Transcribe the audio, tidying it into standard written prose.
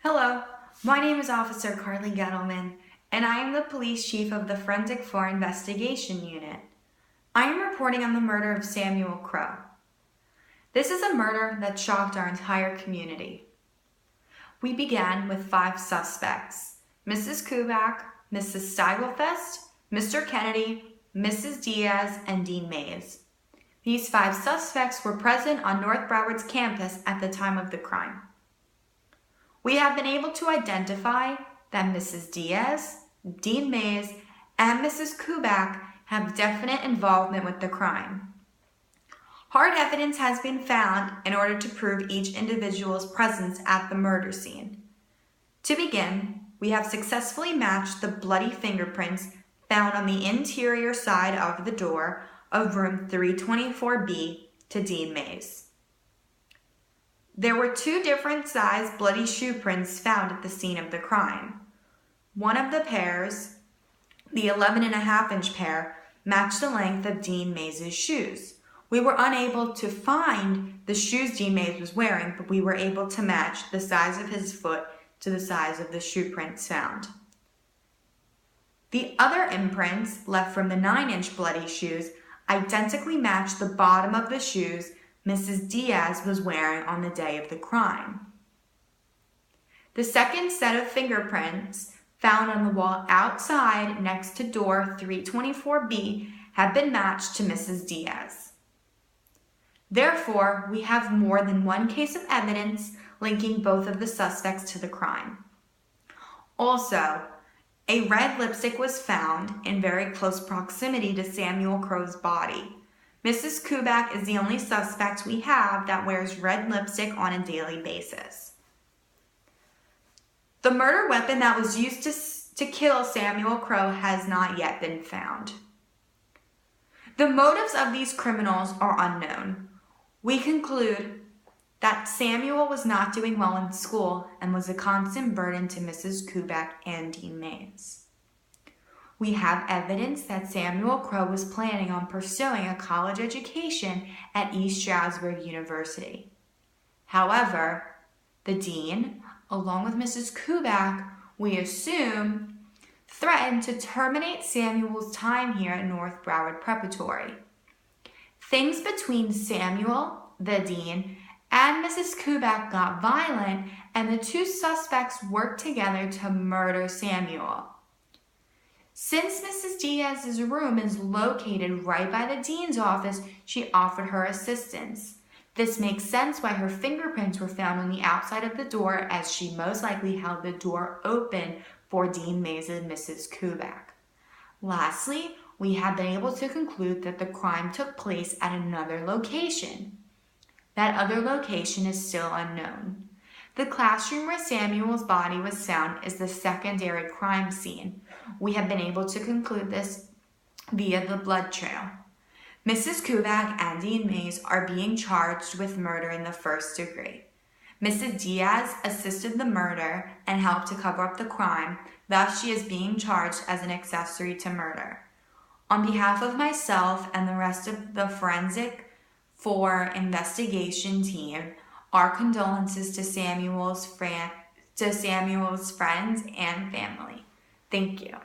Hello, my name is Officer Carly Gettleman, and I am the Police Chief of the Forensic 4 Investigation Unit. I am reporting on the murder of Samuel Crowe. This is a murder that shocked our entire community. We began with 5 suspects: Mrs. Kubak, Mrs. Steigelfest, Mr. Kennedy, Mrs. Diaz, and Dean Mays. These 5 suspects were present on North Broward's campus at the time of the crime. We have been able to identify that Mrs. Diaz, Dean Mays, and Mrs. Kubak have definite involvement with the crime. Hard evidence has been found in order to prove each individual's presence at the murder scene. To begin, we have successfully matched the bloody fingerprints found on the interior side of the door of room 324B to Dean Mays. There were 2 different size bloody shoe prints found at the scene of the crime. One of the pairs, the 11.5-inch pair, matched the length of Dean Mays' shoes. We were unable to find the shoes Dean Mays was wearing, but we were able to match the size of his foot to the size of the shoe prints found. The other imprints left from the 9-inch bloody shoes identically matched the bottom of the shoes Mrs. Diaz was wearing on the day of the crime. The second set of fingerprints found on the wall outside next to door 324B have been matched to Mrs. Diaz. Therefore, we have more than one case of evidence linking both of the suspects to the crime. Also, a red lipstick was found in very close proximity to Samuel Crowe's body. Mrs. Kubak is the only suspect we have that wears red lipstick on a daily basis. The murder weapon that was used to kill Samuel Crowe has not yet been found. The motives of these criminals are unknown. We conclude that Samuel was not doing well in school and was a constant burden to Mrs. Kubak and Dean Mays. We have evidence that Samuel Crowe was planning on pursuing a college education at East Stroudsburg University. However, the dean, along with Mrs. Kubak, we assume, threatened to terminate Samuel's time here at North Broward Preparatory. Things between Samuel, the dean, and Mrs. Kubak got violent, and the 2 suspects worked together to murder Samuel. Since Mrs. Diaz's room is located right by the dean's office, she offered her assistance. This makes sense why her fingerprints were found on the outside of the door, as she most likely held the door open for Dean Mays and Mrs. Kubak. Lastly, we have been able to conclude that the crime took place at another location. That other location is still unknown. The classroom where Samuel's body was found is the secondary crime scene. We have been able to conclude this via the blood trail. Mrs. Kubak and Dean Mays are being charged with murder in the 1st degree. Mrs. Diaz assisted the murder and helped to cover up the crime, thus she is being charged as an accessory to murder. On behalf of myself and the rest of the Forensic 4 investigation team, our condolences to Samuel's friends and family. Thank you.